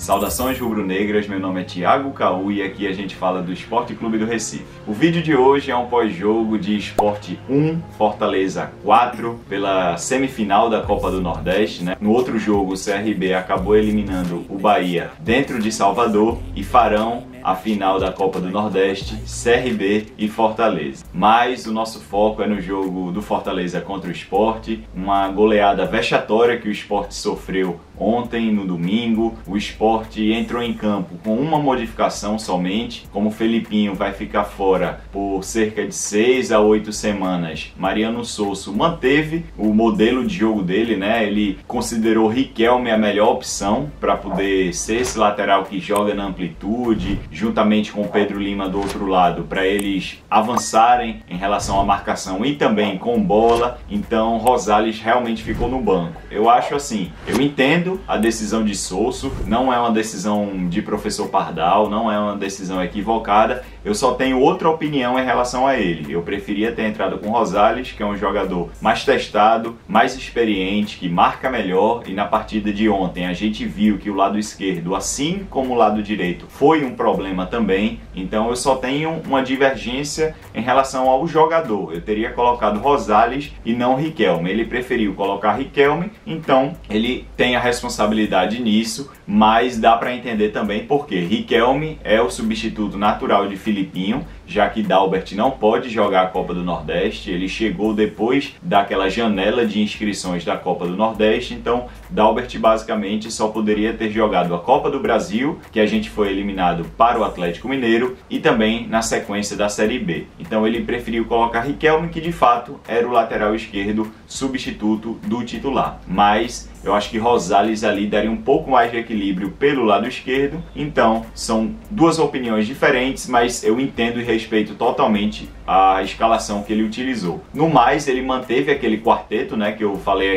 Saudações rubro-negras, meu nome é Thiago Caú e aqui a gente fala do Sport Clube do Recife. O vídeo de hoje é um pós-jogo de Sport 1, Fortaleza 4, pela semifinal da Copa do Nordeste, né? No outro jogo, o CRB acabou eliminando o Bahia dentro de Salvador e farão a final da Copa do Nordeste, CRB e Fortaleza. Mas o nosso foco é no jogo do Fortaleza contra o Sport, uma goleada vexatória que o Sport sofreu ontem, no domingo. O Sport entrou em campo com uma modificação somente, como o Felipinho vai ficar fora por cerca de 6 a 8 semanas. Mariano Souza manteve o modelo de jogo dele, né? Ele considerou Riquelme a melhor opção para poder ser esse lateral que joga na amplitude, juntamente com o Pedro Lima do outro lado, para eles avançarem em relação à marcação e também com bola. Então Rosales realmente ficou no banco. Eu acho assim, eu entendo a decisão de Souza, não é uma decisão de professor Pardal, não é uma decisão equivocada, eu só tenho outra opinião em relação a ele. Eu preferia ter entrado com Rosales, que é um jogador mais testado, mais experiente, que marca melhor, e na partida de ontem a gente viu que o lado esquerdo, assim como o lado direito, foi um problema também. Então eu só tenho uma divergência em relação ao jogador. Eu teria colocado Rosales e não Riquelme. Ele preferiu colocar Riquelme, então ele tem a responsabilidade nisso, mas dá para entender também porque Riquelme é o substituto natural de Felipinho, já que Dalbert não pode jogar a Copa do Nordeste. Ele chegou depois daquela janela de inscrições da Copa do Nordeste, então Dalbert basicamente só poderia ter jogado a Copa do Brasil, que a gente foi eliminado para o Atlético Mineiro, e também na sequência da Série B. Então ele preferiu colocar Riquelme, que de fato era o lateral esquerdo substituto do titular. Mas eu acho que Rosales ali daria um pouco mais de equilíbrio pelo lado esquerdo. Então são duas opiniões diferentes, mas eu entendo e respeito totalmente a escalação que ele utilizou. No mais, ele manteve aquele quarteto, né, que eu falei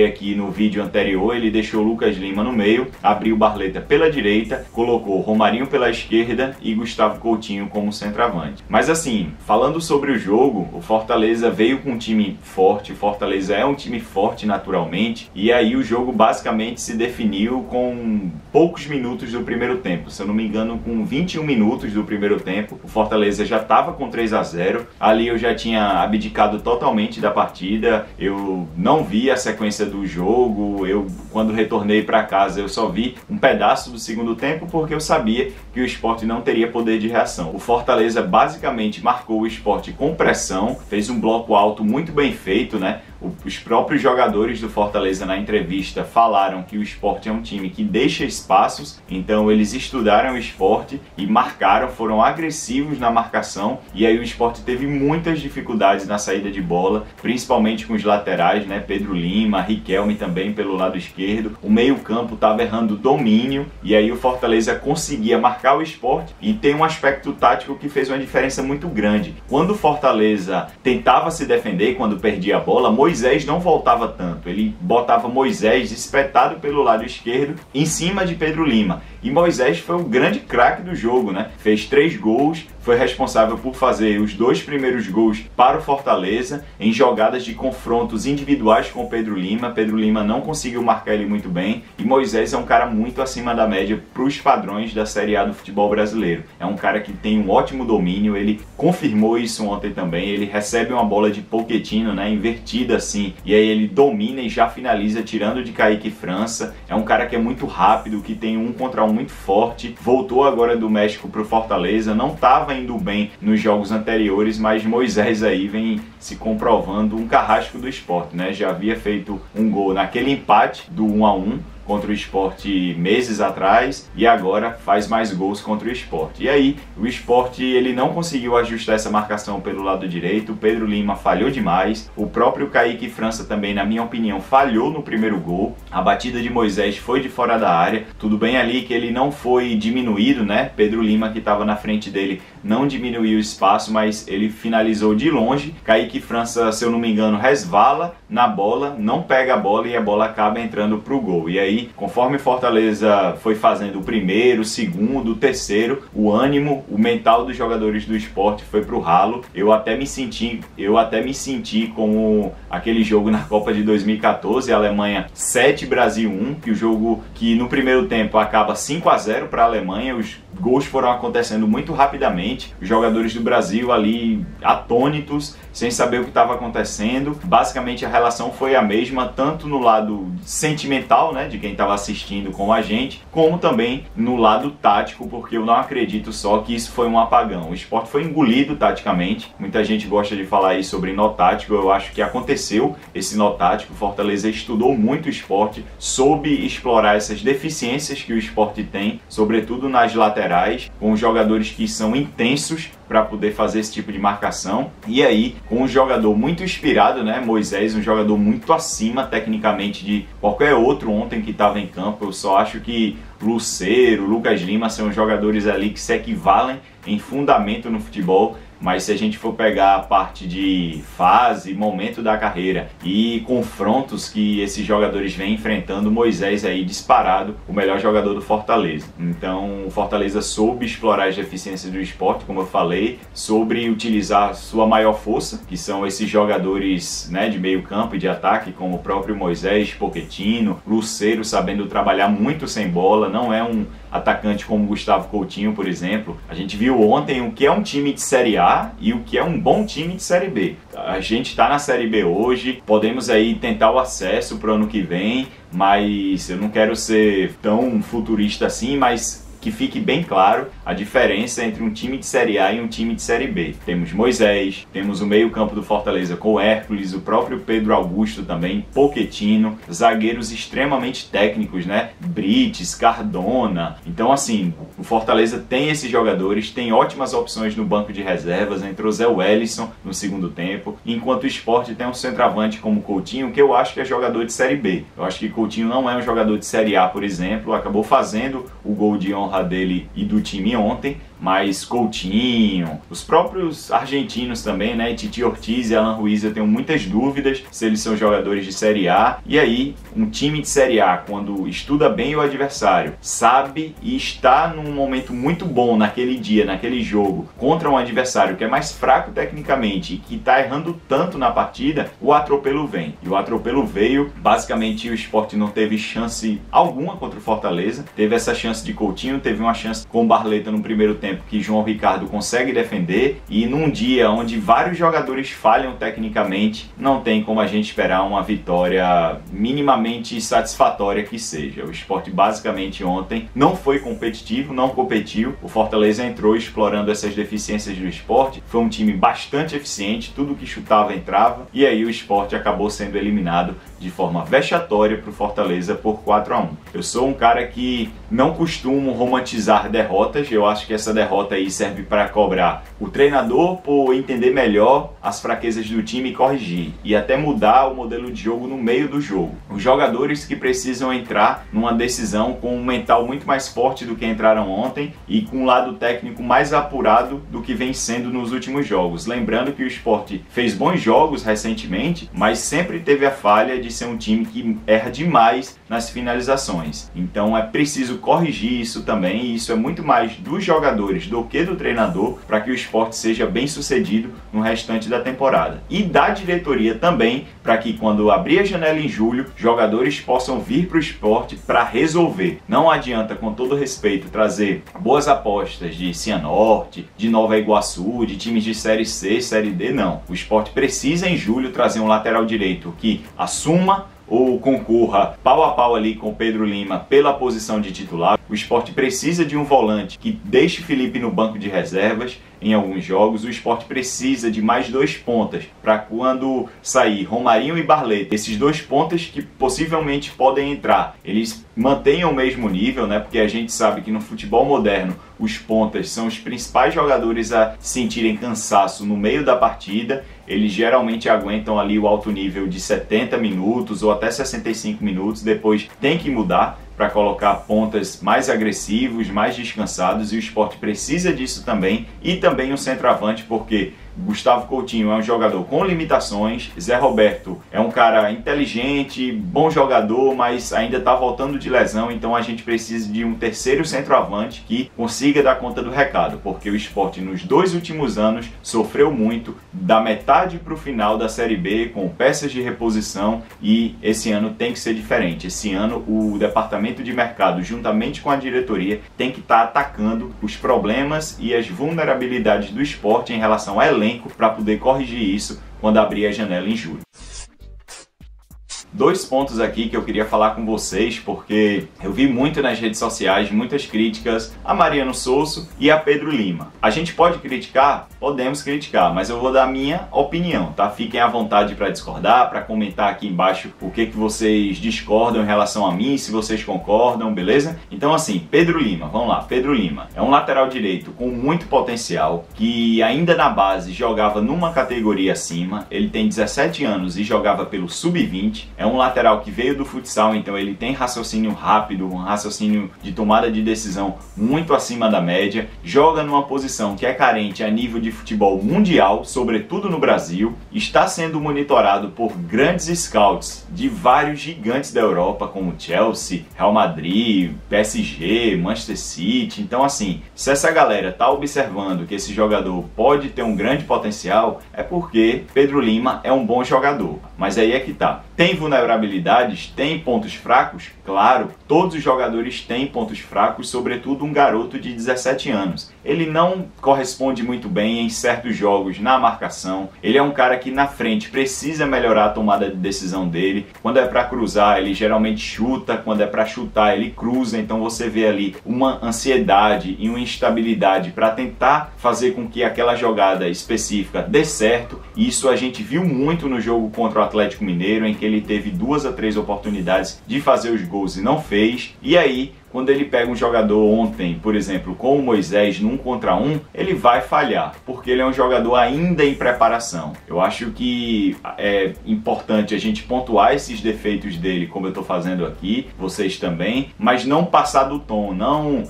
aqui no vídeo anterior. Ele deixou Lucas Lima no meio, abriu Barleta pela direita, colocou Romarinho pela esquerda e Gustavo Coutinho como centroavante. Mas assim, falando sobre o jogo, o Fortaleza veio com um time forte. O Fortaleza é um time forte naturalmente, e aí o jogo basicamente se definiu com poucos minutos do primeiro tempo. Se eu não me engano, com 21 minutos do primeiro tempo, o Fortaleza já estava com 3 a 0. Ali eu já tinha abdicado totalmente da partida. Eu não vi a sequência do jogo. Quando retornei para casa, eu só vi um pedaço do segundo tempo, porque eu sabia que o Sport não teria poder de reação. O Fortaleza basicamente marcou o Sport com pressão, fez um bloco alto muito bem feito, né? Os próprios jogadores do Fortaleza na entrevista falaram que o Sport é um time que deixa espaços, então eles estudaram o Sport e marcaram, foram agressivos na marcação, e aí o Sport teve muitas dificuldades na saída de bola, principalmente com os laterais, né? Pedro Lima, Riquelme também pelo lado esquerdo. O meio-campo estava errando domínio, e aí o Fortaleza conseguia marcar o Sport, e tem um aspecto tático que fez uma diferença muito grande. Quando o Fortaleza tentava se defender, quando perdia a bola, Moisés não voltava tanto. Ele botava Moisés espetado pelo lado esquerdo em cima de Pedro Lima. E Moisés foi o grande craque do jogo, né? Fez 3 gols, foi responsável por fazer os 2 primeiros gols para o Fortaleza em jogadas de confrontos individuais com o Pedro Lima. Pedro Lima não conseguiu marcar ele muito bem, e Moisés é um cara muito acima da média para os padrões da Série A do futebol brasileiro. É um cara que tem um ótimo domínio, ele confirmou isso ontem também. Ele recebe uma bola de Pochettino, né, invertida assim, e aí ele domina e já finaliza tirando de Kaique França. É um cara que é muito rápido, que tem um contra um muito forte. Voltou agora do México para o Fortaleza, não estava indo bem nos jogos anteriores, mas Moisés aí vem se comprovando um carrasco do Sport, né? Já havia feito um gol naquele empate do 1 a 1 contra o Sport meses atrás, e agora faz mais gols contra o Sport. E aí o Sport ele não conseguiu ajustar essa marcação pelo lado direito. O Pedro Lima falhou demais, o próprio Kaique França também, na minha opinião, falhou no primeiro gol. A batida de Moisés foi de fora da área, tudo bem ali que ele não foi diminuído, né? Pedro Lima, que estava na frente dele, não diminuiu o espaço, mas ele finalizou de longe. Kaique França, se eu não me engano, resvala na bola, não pega a bola e a bola acaba entrando pro gol. E aí, conforme Fortaleza foi fazendo o primeiro, o segundo, o terceiro, o ânimo, o mental dos jogadores do Sport foi pro ralo. Eu até me senti como aquele jogo na Copa de 2014, Alemanha 7, Brasil 1, que o jogo que no primeiro tempo acaba 5-0 para a Alemanha, os gols foram acontecendo muito rapidamente, os jogadores do Brasil ali atônitos, sem saber o que estava acontecendo. Basicamente a relação foi a mesma, tanto no lado sentimental, né, de quem estava assistindo com a gente, como também no lado tático, porque eu não acredito só que isso foi um apagão. O Sport foi engolido taticamente, muita gente gosta de falar aí sobre nó tático, eu acho que aconteceu esse nó tático. Fortaleza estudou muito o Sport, soube explorar essas deficiências que o Sport tem, sobretudo nas laterais, com jogadores que são intensos para poder fazer esse tipo de marcação. E aí, com um jogador muito inspirado, né, Moisés, um jogador muito acima tecnicamente de qualquer outro ontem que estava em campo. Eu só acho que Lucero, Lucas Lima são jogadores ali que se equivalem em fundamento no futebol. Mas se a gente for pegar a parte de fase, momento da carreira e confrontos que esses jogadores vêm enfrentando, Moisés aí disparado o melhor jogador do Fortaleza. Então o Fortaleza soube explorar as deficiências do Sport, como eu falei, soube utilizar sua maior força, que são esses jogadores, né, de meio campo e de ataque, como o próprio Moisés, Pochettino, Lucero, sabendo trabalhar muito sem bola, não é um atacante como Gustavo Coutinho, por exemplo. A gente viu ontem o que é um time de Série A e o que é um bom time de Série B. A gente está na Série B hoje, podemos aí tentar o acesso para o ano que vem, mas eu não quero ser tão futurista assim, mas que fique bem claro a diferença entre um time de Série A e um time de Série B. Temos Moisés, temos o meio-campo do Fortaleza com Hércules, o próprio Pedro Augusto também, Pochettino, zagueiros extremamente técnicos, né? Brites, Cardona. Então, assim, o Fortaleza tem esses jogadores, tem ótimas opções no banco de reservas, entrou Zé Wellison no segundo tempo, enquanto o Sport tem um centroavante como Coutinho, que eu acho que é jogador de Série B. Eu acho que Coutinho não é um jogador de Série A, por exemplo, acabou fazendo o gol de honra dele e do time ontem, mas Coutinho, os próprios argentinos também, né, Titi Ortiz e Alan Ruiz, eu tenho muitas dúvidas se eles são jogadores de Série A. E aí, um time de Série A, quando estuda bem o adversário, sabe e está num momento muito bom naquele dia, naquele jogo, contra um adversário que é mais fraco tecnicamente e que está errando tanto na partida, o atropelo vem. E o atropelo veio, basicamente o Sport não teve chance alguma contra o Fortaleza, teve essa chance de Coutinho, teve uma chance com o Barleta no primeiro tempo que João Ricardo consegue defender, e num dia onde vários jogadores falham tecnicamente, não tem como a gente esperar uma vitória minimamente satisfatória que seja. O Sport basicamente ontem não foi competitivo, não competiu. O Fortaleza entrou explorando essas deficiências do Sport, foi um time bastante eficiente, tudo que chutava entrava, e aí o Sport acabou sendo eliminado de forma vexatória para o Fortaleza por 4-1. Eu sou um cara que não costumo romantizar derrotas, eu acho que essa derrota aí serve para cobrar o treinador por entender melhor as fraquezas do time e corrigir, e até mudar o modelo de jogo no meio do jogo. Os jogadores que precisam entrar numa decisão com um mental muito mais forte do que entraram ontem e com um lado técnico mais apurado do que vem sendo nos últimos jogos. Lembrando que o Sport fez bons jogos recentemente, mas sempre teve a falha de ser um time que erra demais nas finalizações. Então é preciso corrigir isso também, e isso é muito mais dos jogadores do que do treinador para que o Sport seja bem sucedido no restante da temporada. E da diretoria também, para que quando abrir a janela em julho, jogadores possam vir para o Sport para resolver. Não adianta, com todo respeito, trazer boas apostas de Cianorte, de Nova Iguaçu, de times de Série C, Série D, não. O Sport precisa em julho trazer um lateral direito que assuma ou concorra pau a pau ali com Pedro Lima pela posição de titular. O Sport precisa de um volante que deixe Felipe no banco de reservas em alguns jogos. O Sport precisa de mais 2 pontas para quando sair Romarinho e Barleta, esses 2 pontas que possivelmente podem entrar, eles mantenham o mesmo nível, né? Porque a gente sabe que no futebol moderno os pontas são os principais jogadores a sentirem cansaço no meio da partida. Eles geralmente aguentam ali o alto nível de 70 minutos ou até 65 minutos, depois tem que mudar para colocar pontas mais agressivos, mais descansados, e o Sport precisa disso também, e também o centroavante, porque Gustavo Coutinho é um jogador com limitações, Zé Roberto é um cara inteligente, bom jogador, mas ainda está voltando de lesão, então a gente precisa de um terceiro centroavante que consiga dar conta do recado, porque o Sport nos 2 últimos anos sofreu muito, da metade para o final da Série B, com peças de reposição, e esse ano tem que ser diferente. Esse ano o departamento de mercado, juntamente com a diretoria, tem que estar atacando os problemas e as vulnerabilidades do Sport em relação ao elenco, para poder corrigir isso quando abrir a janela em julho. 2 pontos aqui que eu queria falar com vocês, porque eu vi muito nas redes sociais muitas críticas a Mariano Sosso e a Pedro Lima. A gente pode criticar? Podemos criticar, mas eu vou dar a minha opinião, tá? Fiquem à vontade para discordar, para comentar aqui embaixo o que vocês discordam em relação a mim, se vocês concordam, beleza? Então assim, Pedro Lima, vamos lá. Pedro Lima é um lateral direito com muito potencial, que ainda na base jogava numa categoria acima. Ele tem 17 anos e jogava pelo Sub-20. É um lateral que veio do futsal, então ele tem raciocínio rápido, um raciocínio de tomada de decisão muito acima da média, joga numa posição que é carente a nível de futebol mundial, sobretudo no Brasil, está sendo monitorado por grandes scouts de vários gigantes da Europa, como Chelsea, Real Madrid, PSG, Manchester City. Então assim, se essa galera tá observando que esse jogador pode ter um grande potencial, é porque Pedro Lima é um bom jogador. Mas aí é que tá. Tem vulnerabilidades? Tem pontos fracos? Claro, todos os jogadores têm pontos fracos, sobretudo um garoto de 17 anos. Ele não corresponde muito bem em certos jogos na marcação. Ele é um cara que na frente precisa melhorar a tomada de decisão dele. Quando é para cruzar, ele geralmente chuta. Quando é para chutar, ele cruza. Então você vê ali uma ansiedade e uma instabilidade para tentar fazer com que aquela jogada específica dê certo. Isso a gente viu muito no jogo contra o Atlético Mineiro, em que ele teve 2 a 3 oportunidades de fazer os gols e não fez. E aí, quando ele pega um jogador ontem, por exemplo, com o Moisés num contra um, ele vai falhar, porque ele é um jogador ainda em preparação. Eu acho que é importante a gente pontuar esses defeitos dele, como eu estou fazendo aqui, vocês também, mas não passar do tom, não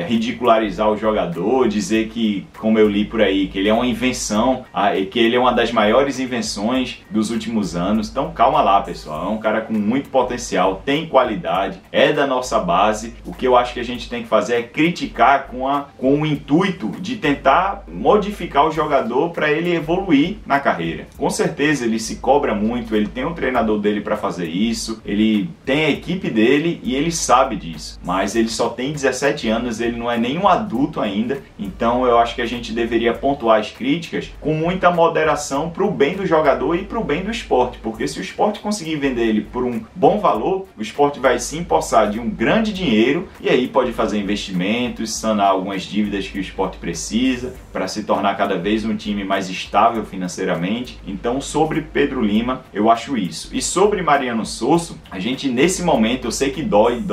ridicularizar o jogador, dizer que, como eu li por aí, que ele é uma invenção, que ele é uma das maiores invenções dos últimos anos. Então calma lá, pessoal, é um cara com muito potencial, tem qualidade, é da nossa base. O que eu acho que a gente tem que fazer é criticar com o intuito de tentar modificar o jogador para ele evoluir na carreira. Com certeza ele se cobra muito, ele tem um treinador dele para fazer isso, ele tem a equipe dele e ele sabe disso, mas ele só tem 17 anos, ele não é nenhum adulto ainda. Então eu acho que a gente deveria pontuar as críticas com muita moderação para o bem do jogador e para o bem do esporte, porque se o esporte conseguir vender ele por um bom valor, o esporte vai se empossar de um grande dinheiro, e aí pode fazer investimentos, sanar algumas dívidas que o esporte precisa para se tornar cada vez um time mais estável financeiramente. Então sobre Pedro Lima eu acho isso. E sobre Mariano Sosso, a gente nesse momento, eu sei que dói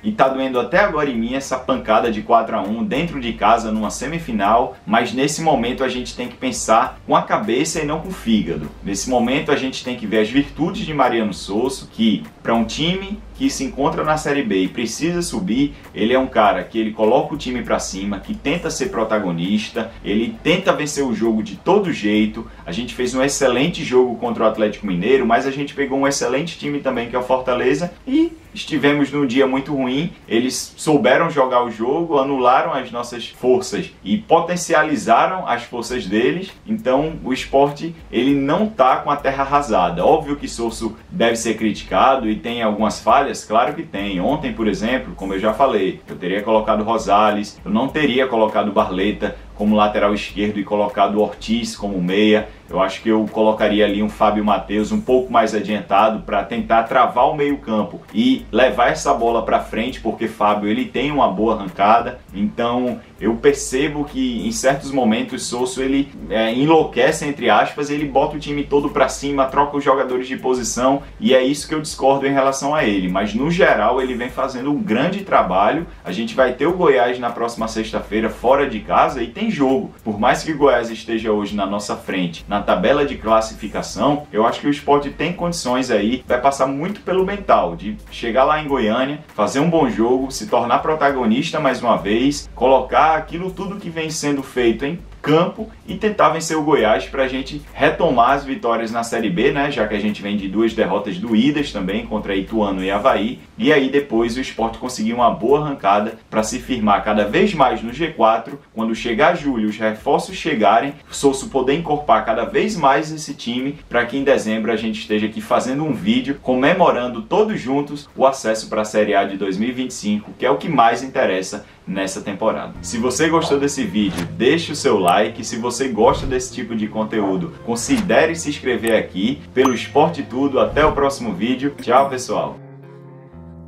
e tá doendo até agora em mim essa pancada de 4 a 1 dentro de casa numa semifinal, mas nesse momento a gente tem que pensar com a cabeça e não com o fígado. Nesse momento a gente tem que ver as virtudes de Mariano Sosso, que para um time que se encontra na Série B e precisa subir, ele é um cara que ele coloca o time para cima, que tenta ser protagonista, ele tenta vencer o jogo de todo jeito. A gente fez um excelente jogo contra o Atlético Mineiro, mas a gente pegou um excelente time também, que é o Fortaleza, e estivemos num dia muito ruim. Eles souberam jogar o jogo, anularam as nossas forças e potencializaram as forças deles. Então o esporte, ele não tá com a terra arrasada. Óbvio que Sosso deve ser criticado e tem algumas falhas, claro que tem. Ontem, por exemplo, como eu já falei, eu teria colocado Rosales, eu não teria colocado Barleta como lateral esquerdo e colocado o Ortiz como meia. Eu acho que eu colocaria ali um Fábio Matheus um pouco mais adiantado para tentar travar o meio-campo e levar essa bola para frente, porque Fábio ele tem uma boa arrancada. Então eu percebo que em certos momentos Sosso ele enlouquece, entre aspas, ele bota o time todo para cima, troca os jogadores de posição, e é isso que eu discordo em relação a ele. Mas no geral ele vem fazendo um grande trabalho. A gente vai ter o Goiás na próxima sexta-feira fora de casa e tem jogo. Por mais que o Goiás esteja hoje na nossa frente na tabela de classificação, eu acho que o Sport tem condições aí, vai passar muito pelo mental, de chegar lá em Goiânia, fazer um bom jogo, se tornar protagonista mais uma vez, colocar aquilo tudo que vem sendo feito em campo e tentar vencer o Goiás para a gente retomar as vitórias na Série B, né? Já que a gente vem de 2 derrotas doídas também contra Ituano e Avaí, e aí depois o Sport conseguir uma boa arrancada para se firmar cada vez mais no G4. Quando chegar julho, os reforços chegarem, o Sosso poder encorpar cada vez mais esse time para que em dezembro a gente esteja aqui fazendo um vídeo comemorando todos juntos o acesso para a Série A de 2025, que é o que mais interessa nessa temporada. Se você gostou desse vídeo, deixe o seu like. Se você gosta desse tipo de conteúdo, considere se inscrever aqui pelo Sport Tudo. Até o próximo vídeo. Tchau, pessoal!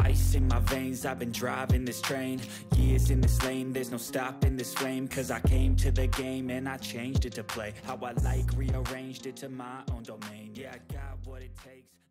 Ice in my veins, I've been driving this train. Years in this lane, there's no stopping this flame. Cause I came to the game and I changed it to play how I like, rearranged it to my own domain. Yeah, I got what it takes.